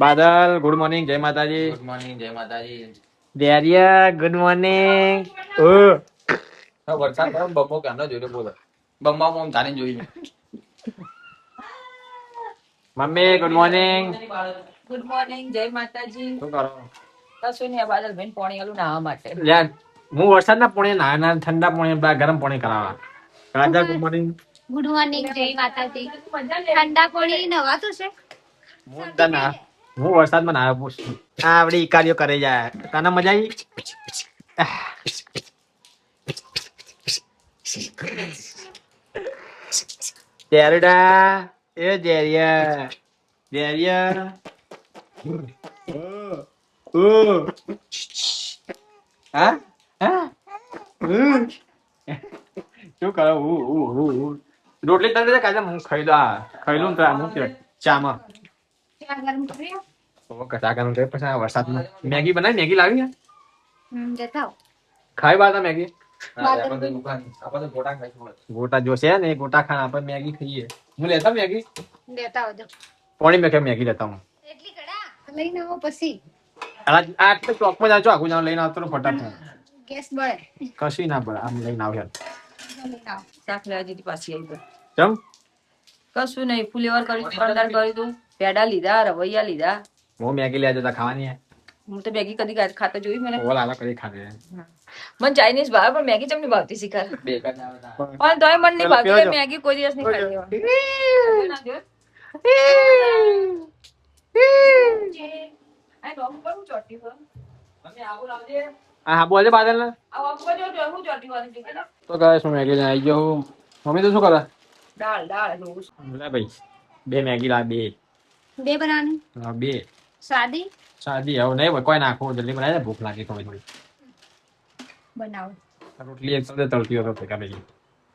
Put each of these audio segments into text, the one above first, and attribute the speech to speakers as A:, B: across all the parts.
A: બાદલ good morning, જય માતાજી.
B: Good morning, જય માતાજી.
A: દેરિયા ગુડ મોર્નિંગ.
B: વરસાદ પડે બમ્બો ક્યાંનો જોઈને બોલો. બમ્બામાં આમ તારીને જોઈને.
A: Mummy good morning.
C: Good morning, જય માતાજી.
A: શું કરો?
C: કશું નહીં, આ બાદલ ભાઈ પાણી આલું નાહવા માટે.
A: યાર હું વરસાદના પાણી ના ઠંડા પાણી ગરમ પાણી કરાવવા. રાજા ગુડ મોર્નિંગ.
D: ગુડ મોર્નિંગ, જય માતાજી. ઠંડા પાણી નવાતું છે.
A: હું વરસાદમાં ના પૂછ આવડી કાર્યો કરે જાય તને મજા આવી. દેરડા એ દેરિયા દેરિયા હા હા શું કરો રોટલી તને કાલે હું ખાઈ લઉં તો હું ચામાં પછી વરસાદમાં મેગી બનાવી મેગી લાવી
D: જતાઓ
A: ખાઈ બાતા મેગી
B: આપણે દુકાન આપણે ગોટા ખાઈશું.
A: ગોટા જોશે ને ગોટા ખાના આપણે મેગી ખાઈએ. હું લેતા મેગી
D: લેતા આવજો.
A: પાણી મેં મેગી લેતા હું
D: એટલી કડા લઈને આવો પછી
A: આ ચોકમાં જાજો આખું જાણ લઈને આવતો ફટાફટ
D: ગેસ બળે.
A: કશું ના પડે આમ લઈને આવ્યા
D: લઈને આવો.
C: શાક લેવા જતી પાછી આવી
A: ચમ
C: કશું નહીં, ફુલેવર કર્યું, ફરદાર કર્યું તું, પેડા લીધા, રવૈયા લીધા.
A: હું મેગી લેવા જતા ખાવાની
C: હું તો મેગી કદી ખાતા જોઈ મને.
A: ઓલ આલા કરી ખાધે
C: મને ચાઇનીઝ ભાવે પણ મેગી ચમ નહીં ભાવતી શીખાર.
B: બે કદ આવતા.
C: પણ તોય મને નહીં ભાવતી
A: પેલો
C: મેગી, કોઈ દિવસ નહીં ખાધી હોય. આ ડોમ પર હું ચોટી હોય. મમ્મી આવું લાવજે.
A: હા બોલે બાદલ ને
C: આ વાપવા જો તો હું ચોટી હોય છે કે
A: તો કહે શું મેગી લઈને આવી ગયો હું. મમ્મી તો શું કરે
C: દાળ જોઉં છું.
A: લે ભાઈ બે મેગી લા બે
D: બે બનાવવાની
A: બે
D: સાદી
A: સાદી હવે નહીં કોઈ નાખો જલ્દી બનાવી ભૂખ લાગી થોડી થોડી
D: બનાવો.
A: રોટલી એક સાથે તળતી હતો ભેગા ભેગી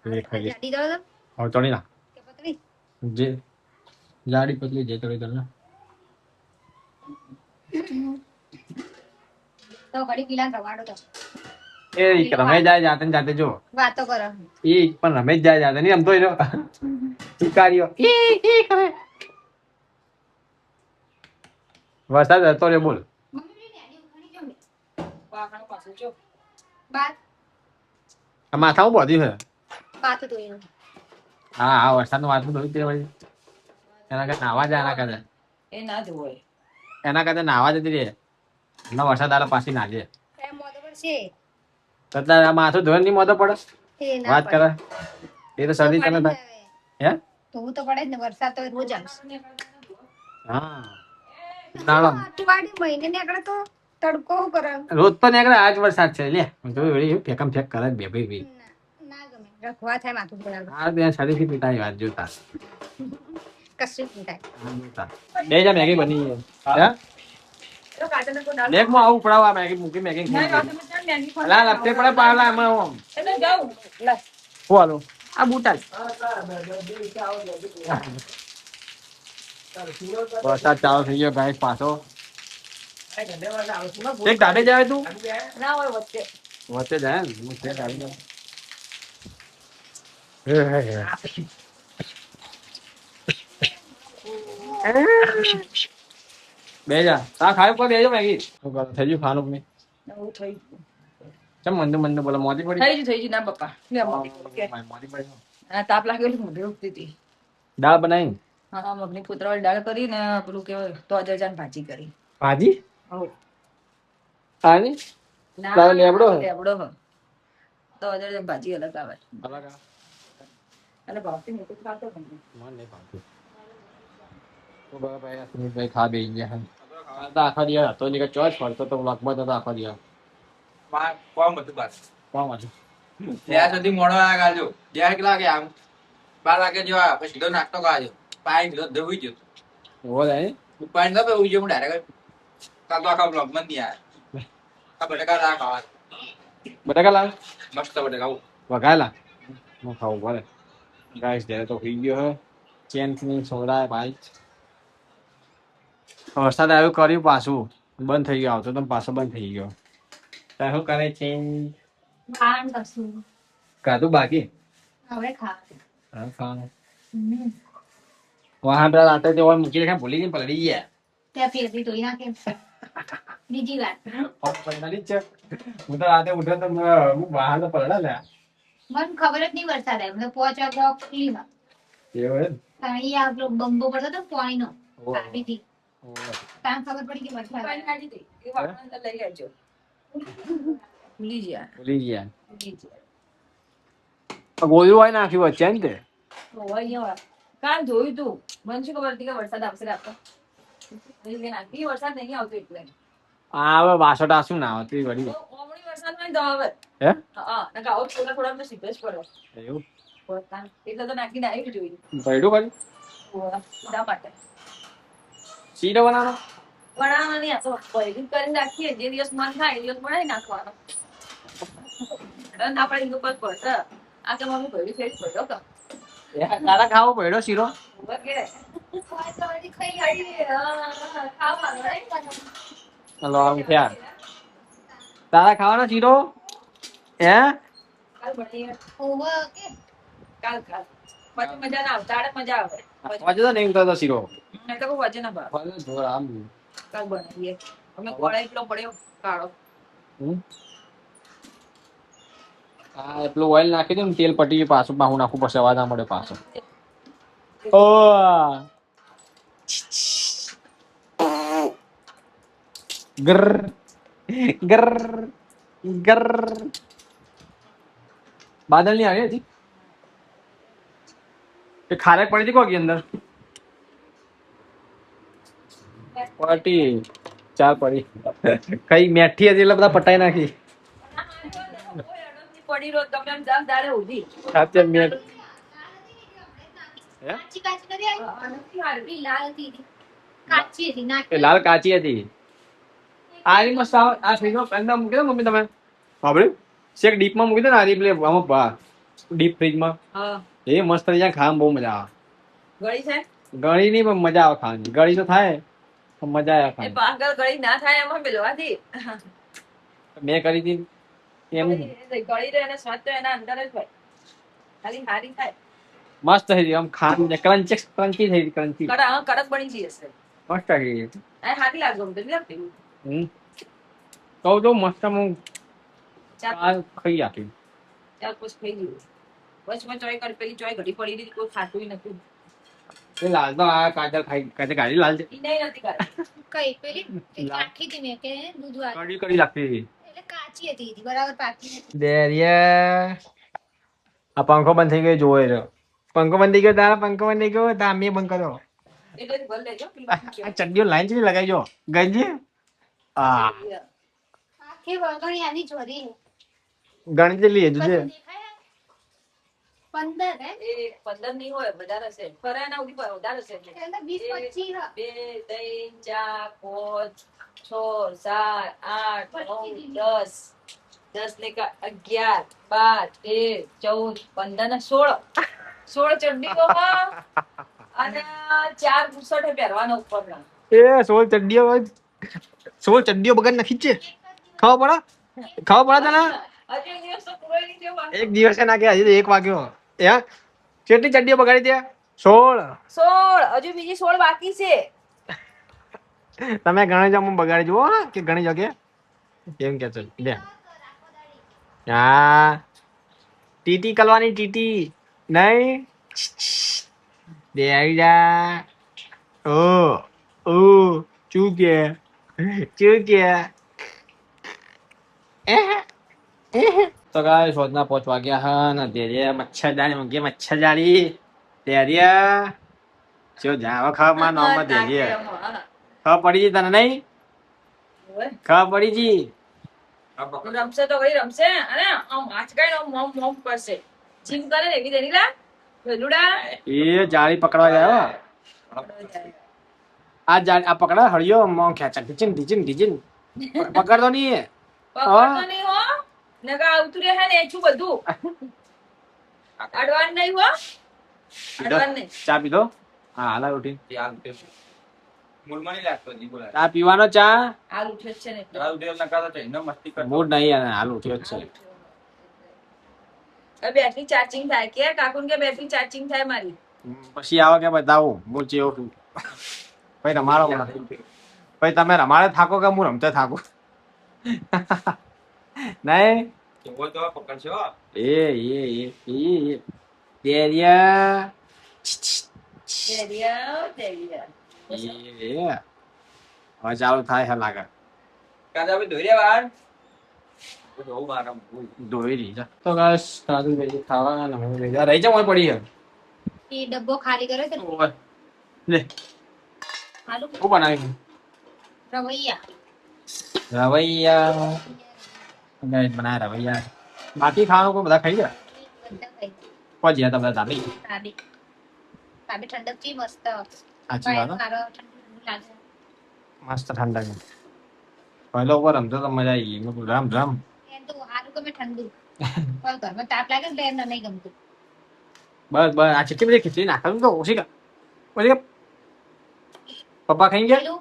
A: એ ખાઈ
D: જાડી દો તો
A: હવે ચડી ના
D: કે પતળી
A: જે જાડી પતલી જે તળી તળ
D: તો ઘડી પીલા રવાડો તો
A: એ રમેશ જાય જાતે ને જાતે જો
D: વાતો કરો.
A: એ પણ રમેશ જાય જાતે નહીં રમતો રહ્યો શિકારીઓ વરસાદ હતો રે બોલ
C: વાહણ પાછું જો.
D: બાત
A: આ માથામાં બોધી છે
D: બાત તો એનું
A: હા હા વરસાદનું વાતનું બધું તે વળી એના કરતા નાવા જાય એના કરતા
C: એ ના જોવાય.
A: એના કરતા નાવા જતી રે ના વરસાદ આલા પાછી ના જાય
D: એમ મોઢો પર છે
A: કરતા આ માથું ધોઈને નહીં મોઢો પડે
D: એ ના
A: વાત કરે એ તો શરદી તમે થાય હે
D: ધોવું તો પડે જ ને. વરસાદ તો રોજ આવશે.
A: હા નાળમ
D: અઠવાડિયું મહિને નીકળે તો તડકો શું કરે?
A: રોજ તો નીકળે આજ વરસાદ છે લે જોયું વળી ફેકમ ફેક કરે બે ભાઈ
D: ના ગમે. રખવા થાય માથું પર.
A: આ ત્યાં શરીરથી પીટાઈ વાત જોતા
D: કશું જ નહીં થાય.
A: બે જા મેગી બની હે
C: તો કાચને તો દાળ.
A: લેગમાં આવું પડાવ મેગી મૂકી મેગી
C: નહીં, કાચને તો મેગી ખાવા.
A: લા લપટે પડે પાવલા એમાં
C: એટલે જાઉં. લે,
A: હું હાલો
C: આ બૂટા જ.
A: વરસાદ ચાલુ થઈ ગયો ગાય પાછો એક ધાબે જાય તું
C: ના હોય વચ્ચે.
A: વચ્ચે જાય ને હું તે ધાબે જાઉં. બે જા તા ખાય પર બેજો મેગી શું કરો થઈ ગયું ખાવાનું મેં
C: એવું થઈ ગયું.
A: ચમ મંદુ મંદુ બોલો મોતી પડી
C: થઈ ગયું ના પપ્પા. લે મમ્મી. ઓકે.
A: મોતી પડી
C: આ તાપ લાગેલું મોઢે ઉગતી હતી.
A: દાળ બનાવી
C: હા, મગની પુત્રાવાળી દાળ કરી ને પેલું કેવાય તો અજરજાન ભાજી કરી.
A: ભાજી
C: હઉ.
A: આની
C: ના,
A: તારો લેબડો હે?
C: લેબડો હે. તો અજરજાન ભાજી અલગ આવે.
A: અલગ આ
C: અને ભાવતી મોટું ખાતો પણ નહીં.
A: મન નહીં ભાવતું તો ભાઈ આ સુમિતભાઈ ખા બેસી ગયા હે આ આખા દિવસ હતો નહીં કે ચોઈસ ફરતો તો લગભગ હતો આખા દિવસ
B: કોમ હતું બસ.
A: કોણ હતું
B: ત્યાં સુધી મોડો આવ્યા ગાજો. 11 કેટલા વાગે આમ 12 વાગે જેવા આવ્યા. પછી સીધો નાસ્તો ગાજો. પાણી સીધો ધોઈ ગયો.
A: એવો જાય
B: પાણી ના પીવું જોઈએ હું ડાયરેક્ટ કાં તો આખા બ્લોગમાં જ નહીં આવ્યા. આ બટાકા રા ખાવા
A: બટાકા લાવ
B: મસ્ત બટાકા આવું.
A: વઘાયેલા હું ખાવું ભલે ગાઈસ ત્યારે તો થઈ ગયો હે ચેનની સોડા ભાઈ વરસાદ આવ્યું કર્યું પાછું બંધ થઈ ગયો આવતો તો પાછો બંધ થઈ ગયો તાર શું કરે છે
D: ખાણ કશું
A: કાધું બાકી
D: હવે ખા.
A: હા ખાવાનું વાહન રાતે તે ઓય મૂકી રાખ્યા ભૂલી ગઈ પલળી ગયા
D: ત્યાં પેલી ધોઈ નાખે. બીજી વાર
A: પૈસાની જ છે. હું તો રાતે ઉઠે તો હું બહાર તો પડે લે.
D: મને ખબર જ નહીં વરસાદ આવ્યો. મને 5 વાગ્યા ખુલ્લીમાં
A: એવું એમ?
D: પાણી આ પેલો બંબો પડતો હતો પાણીનો
A: ઓહો.
D: કાઢીથી.
A: ઓહો.
D: ત્યાં ખબર પડી કે વરસાદ
C: પાણી
D: આવ્યો.
C: કાઢી દે. એ વાળાને અંદર લઈ આવજો. ભૂલી ગયા.
A: ભૂલી ગયા.
C: ભૂલી ગયા.
A: ગોળું હોય નાખ્યું વચ્ચે ને તે.
C: તો અહીંયા વાળા. કાલ જોયું તું. મને શું ખબર હતી કે વરસાદ આવશે રાતે. એટલે નાખી વરસાદ નહીં આવતો એટલે.
A: આ હવે વાસોટા શું ના આવતી વળી.
C: તો ઓમણી વરસાદ માં તો આવે.
A: હે?
C: હા, નકા આવો થોડા થોડા તો સીધો જ પડે.
A: એવું?
C: વરસાદ. એટલે તો નાખીને આવી જોઈ.
A: પડ્યું કરી?
C: શા માટે?
A: શીરો બનાવવાનો?
C: બનાવવાની આ તો ભેગું કરીને રાખીએ. જે દિવસ મન થાય એ દિવસ બનાવી નાખવાનો. અને આપણે એનું પર પડશે. આ કે મમ્મી ભેગું ફેર પડ્યો તો.
A: તારા ખાવો પડ્યો શીરો?
C: ઉભા કે. ખાઈ ગાડી ખાવાનું right?
A: હલો આમ ક્યાં તારા ખાવાનો શીરો હે
C: કાલ બનાવીએ.
D: ઓવર કે
C: કાલ. પછી મજા ના આવે. તારે મજા આવે.
A: વાજે તો નહીં ઉતરતો શીરો
C: નહીં તો કોઈ વજન ના ભાવ.
A: વાજે જોર આમ
C: કાલ બનાવીએ. અમે કોળા એટલો પડ્યો કાળો.
A: આ એટલું ઓઇલ નાખી દઉં ને તેલ પટી પાછું બાહુ નાખવું પડશે અવાજ ના મળે પાછો ઓ ગર ગર ગર બાદલ ની આવી હતી એ ખારેક પડી હતી કોકી અંદર પટી ચાર પડી કઈ મેઠી હતી એટલે બધા પટાઈ નાખી
C: પડી રોજ ગમે એમ જામ દાડે ઉધી.
A: સાચે મેઠ હે
D: કાચી કાચી નથી આવી.
C: નથી હારવી.
D: પેલી લાલ હતી. કાચી હતી
A: એ
D: નાખી.
A: લાલ કાચી હતી આરી મસ્ત આ ફ્રીજમાં અંદર મૂકી દો મમ્મી તમે બાબરે શેક ડીપમાં મૂકી દો ને આરી પ્લે આમાં બા ડીપ ફ્રીજમાં
C: હા
A: એ મસ્ત થઈ જાય ખાવામાં બહુ મજા આવે
C: ગળી છે.
A: ગળી નહીં પણ મજા આવે ખાવાની ગળી તો થાય પણ મજા આવે
C: એ
A: ખાવાની
C: પાગલ ગળી ના થાય એમાં મેલવાથી.
A: મેં કરી હતી એમ
C: ગળી રહે અને સ્વાદ તો એના અંદર જ હોય. ખાલી હારી થાય.
A: મસ્ત થઈ ગઈ આમ ખાવાની ક્રંચી ક્રંચી થઈ ગઈ ક્રંચી
C: કડક બની જઈ હશે.
A: મસ્ત થઈ ગઈ
C: આ હારી લાગો મને નથી લાગતી.
A: કહું તો મસ્ત હું
C: ચાલ
A: આ ખાઈ આપી
C: ચાલ કુછ ખાઈ લીધું. બસ મેં ચોય કરી પેલી ચોય ઘડી પડી હતી કોઈ ખાતું નથી.
A: એ લાલ તો આ કાજલ ખાઈ કાજલ ગાડી લાલ છે
C: ઈ નહીં નથી કરે.
D: કઈ પેલી કાઠી હતી મેં કે દૂધ વાળી
A: કડી કડી લાગતી હતી
D: એટલે કાચી હતી ઈ બરાબર પાકી નથી.
A: દેરિયા આ પંખો બંધ થઈ ગયો જોવે છે પંખો બંધ થઈ ગયો તારા પંખો બંધ થઈ ગયો તા મેં બંધ કર્યો
C: એટલે જ ભર લેજો પેલું
A: આ ચડ્ડીઓ લાઈન છે લગાઈજો ગંજી આ
D: આખી વળગણી આની ચોરી છે.
A: ગણતરી લઈએ
D: પછી
A: જોજે
D: દેખાય 15 હે
C: એ 15 નહીં હોય વધારે હશે. ફરે ના ઉડી પર વધારે હશે.
D: એટલે 20 25
C: 2 3 4 5 6 7 8 9 10 10 ને 11 12 13 14 15 ને 16 ચડડીઓ અને 4 બુશર્ટ પહેરવાના ઉપરના.
A: એ 16 ચડ્ડીઓ બગડ નાખી છે ખાવા પડે તને
C: હજી એક દિવસ તો પૂરો નહીં થયો બાકી.
A: એક દિવસે નાખે હજી તો 1 વાગ્યો હે કેટલી ચડ્ડીઓ બગાડી દે 16
C: 16 હજુ બીજી 16 બાકી છે.
A: તમે ઘણી જગ્યાએ બગાડી જુઓ કે ઘણી જગ્યાએ એમ કે છે લે હા ટીટી કલવાની ટીટી નહીં દે આવી જા ઓ ચૂકે તો ગાય શોધના 5 વાગ્યા હા ને દેરિયા મચ્છરદાની ઊંઘી મચ્છરદારી દેરિયા જો જાવ ખાવા નોમાં દેરિયા ખબર પડી ગઈ તને નહીં ખબર પડી ગઈ
C: રમશે તો વળી રમશે અને આમ આચકાઈને આમ મોમ કરશે. જીમ કરે ને એવી દેરી લા વેલુડા
A: એ જાળી પકડવા ગયો આ જાળી આ પકડા હળિયો મોં ખેંચા ઢીચીન પકડતો નહીં
C: પકડતો નહીં હો નકા આવતું રહે ને એચું બધું અડવાન નહીં હો અડવાન નહીં.
A: ચા પીધો હા હાલા ઉઠી
B: મૂળમાં નહીં લાગતો જી બોલાય.
A: ચા પીવાનો ચા
C: હાલ ઉઠ્યો જ છે ને એટલે.
B: તારા ઉદય નકાતો છે એનો મસ્તી કરતો.
A: મૂડ નહીં અને હાલ ઉઠ્યો જ છે
C: હવે બેટરી ચાર્જિંગ થાય કે કાકુન કે બેટરી ચાર્જિંગ થાય મારી.
A: પછી આવે કે બતાવું હું ચેવો છું ભાઈ તમારો ભાઈ તમે રમાડે થાકો કે હું રમતે થાકું? નહીં
B: એવો તો પકડશો.
A: એ દેરિયા
C: દેરિયા.
A: હવે ચાલુ થાય છે લાગે.
B: કાકા આપણે ધોઈ રહ્યા બહાર. તો જોવું બહાર આમ.
A: ધોઈ રહી છે તો બસ સારું ભાઈ ખાવા ને હું લઈ જા રહી જાઉં પડી છે.
D: એ ડબ્બો ખાલી કર્યો તો
A: ઓય. લે
D: હાલું
A: શું બનાવ્યું?
D: રવૈયા
A: રવૈયા બનાયા રવૈયા. બાકી ખાવાનું કોઈ બધા ખાઈ ગયા?
D: બધા ખાઈ
A: કોઈ જ્યાં તમે દાબી
D: સાબી સાબી ઠંડક થી મસ્ત
A: સાચી વાત હો.
D: મારો ઠંડુ લાગે
A: મસ્ત ઠંડા છે પહેલો ઉપર રમતો તો મજા આવી ગઈ મેં કીધું રમ રમ.
D: એમ તો સારું ગમે ઠંડુ પણ ઘરમાં તાપ લાગે ને તો એમને નહીં ગમતું
A: બસ બસ આ ચીટલી બધી ખીચડી નાખવાનું તો ઓછી કા ઓછી કા પપ્પા ખાઈ ગયા?
D: લઈ લઉં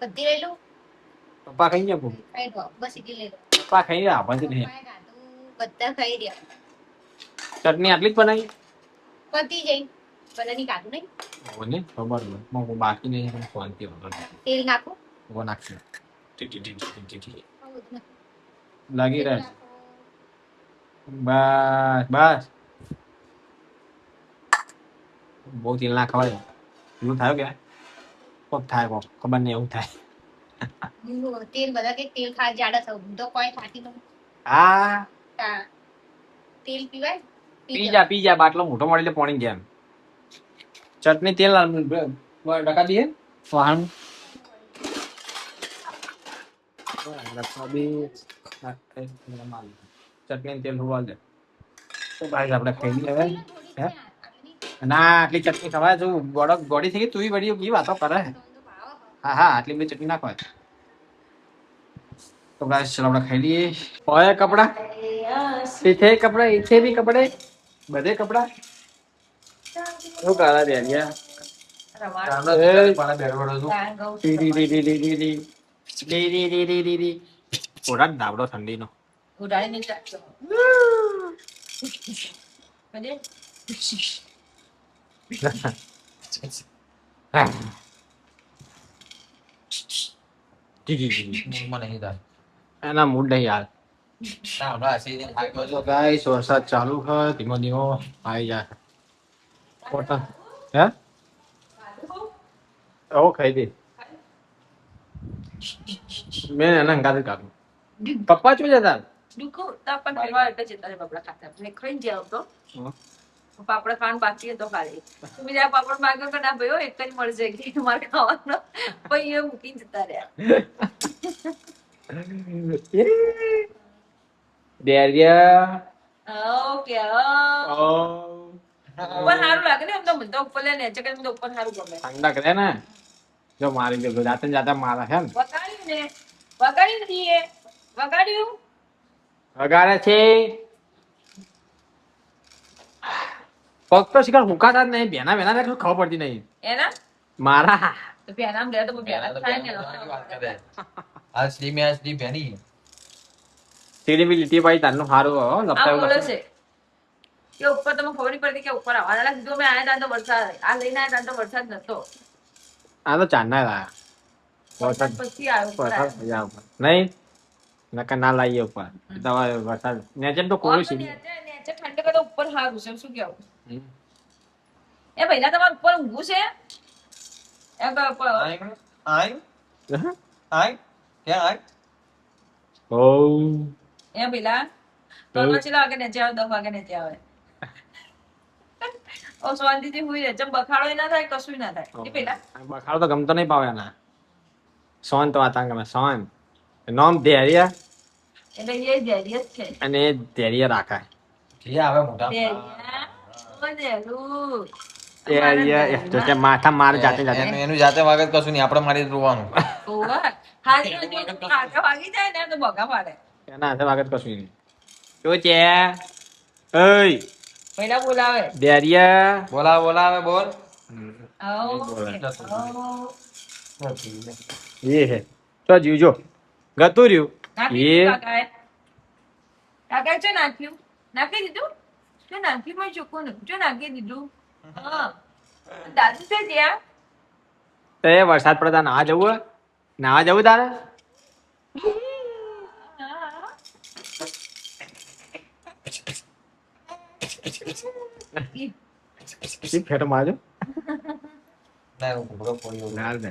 D: બધી લઈ લઉં
A: પપ્પા ખાઈ ગયા?
D: ખાઈ લો બસ એટલી લઈ લો
A: પપ્પા ખાઈ ગયા આપણને નહીં.
D: પપ્પાએ ખાધું, બધા ખાઈ રહ્યા
A: ચટણી આટલી જ બનાવી?
D: પતી જઈ બધાની કાઢું નહીં
A: મને ખબર નહીં બાકી નહીં શાંતિ વગર
D: તેલ નાખું
A: वो नाखी टी
D: આવું જ ને.
A: लागी
D: તેલ
A: रहे
D: નાખો.
A: बस बस બહુ તેલ ના ખવાય એવું થાય કે કોક થાય કોક ખબર નહીં એવું થાય.
D: તેલ બધા કે તેલ ખા જાડા થવું હું તો કોઈ ખાતી નથી
A: હા
D: તા. તેલ પીવાય
A: પીજા બાટલો મોટો મળી લે પાણી જેમ ચટણી તેલ ડકા દઈએ વાહન ચટણી તેલ હોવા દે તો ભાઈ આપણે ખાઈ લેવાય. હે ના આટલી ચટણી ખવાય જો ગોળી થઈ ગઈ તું બધી કી વાતો કરે. હા હા આટલી બધી ચટણી નાખવાય તો ગાઈસ ચલો આપણે ખાઈ લઈએ. ઓય કપડા इथे कपड़ा इथे भी कपड़े બધે કપડા શું કાળા બેરિયા ઓરા ડાબડો ઠંડીનો
C: ઉડાડીને ચાખજો. કજે?
B: મને નહીં થાય.
A: એના મૂડ નહીં યાર.
B: ના, હમણાં હસી ને થાક્યો
A: તો
B: છું.
A: ગાઈસ વરસાદ ચાલુ છે ધીમો ધીમો આવી જાય. કોટન હે ઓ ખાઈ દે મેં એના અંગાત કાઢું. પપ્પા શું જતા?
C: દુખો તાપણ ફરવા એટલે જતા રે બાપડા ખાતા. મેં ખાઈને જ આવતો. પાપડ ખાવાનું બાકી હતો ખાલી. બીજા પાપડ માંગ્યો કે ના ભાઈ હો, એક જ મળશે કે મારે ખાવાનો. પછી એ મૂકીને જતા રહ્યા.
A: ડેરિયા
C: ઓકે
A: ઓ
C: ઉપર સારું લાગે ને એમ તો મને તો ઉપર લે ને ચકન તો ઉપર સારું ગમે.
A: ઠંડા કરે ને જો મારી ગયો જાતે ને જાતે મારા છે ને
C: વગાડ્યું ને વગાડ્યું દીએ વગાડ્યું
A: વગાડે છે પગ તો શીખર હુકાતા જ નહીં બેના બેના ને ખબર પડતી નહીં
C: એના
A: મારા
C: તો પહેલામ લે તો પહેલા થાય ને
B: વાત કરે. આ સ્લીમ આ સ્લીમ બેની.
A: સીડી બી લીટી પાઈ તારનું સારું હો
C: આ
A: લપટાયું
C: બોલે છે કે ઉપર તમે ખબર નહીં પડતી કે ઉપર આવવા લાગે જો મેં આયા તા તો વરસાદ આ લઈને આયા તા તો વરસાદ નતો
A: આ તો ચાંદના લાયા
C: વરસાદ પછી આવ્યો ઉપર
A: વરસાદ મજા ઉપર નહીં નકર ના લાવીએ ઉપર તમારે વરસાદ નેચે તો કોઈ
C: નેચે નેચે ઠંડક તો ઉપર સારું છે શું કેવું એ પહેલા તમારે ઉપર ઊંઘું છે એમ કહો ઉપર
B: આય ક્યાં આય?
A: ઓ
C: એ પેલા તો પછી લાગે નેચે આવે 10 વાગે નેચે આવે ઓ શાંતિથી હુઈ રહે જેમ બખાડો ના થાય કશું ના થાય એ પેલા
A: બખાડો તો ગમતો નહીં પાવે એના શાંત વાતાવરણ ગમે શાંત નામ ધૈર્ય
C: એટલે એ ધૈર્ય જ છે
A: અને એ ધૈર્ય રાખાય
B: જે આવે મોટા.
C: ધૈર્ય ઓ ધૈર્યું
A: ધૈર્ય તો કે માથા માર જાતે જાતે
B: એનું જાતે વાગે તો કશું નહીં, આપણે મારી રોવાનું.
C: ઓવા હાજી આગળ વાગી જાય ને તો બગા પાડે
A: એના હાથે વાગત કશું નહીં શું છે ઓય
C: પહેલા બોલાવે
A: ધૈર્ય
B: બોલાવે બોલ.
A: એ હે તો જીવજો ગતું રહ્યું એ
C: કાકા ચો નાખ્યું નાખી દીધું ચો નાખી મેં ચોખ્ખું ને ચો નાખી દીધું હા દાદુ છે ત્યાં
A: તે વરસાદ પડતા ના જવું નાવા જવું તારે ફેટો મારજો
B: ના હું ફોન
A: ના દે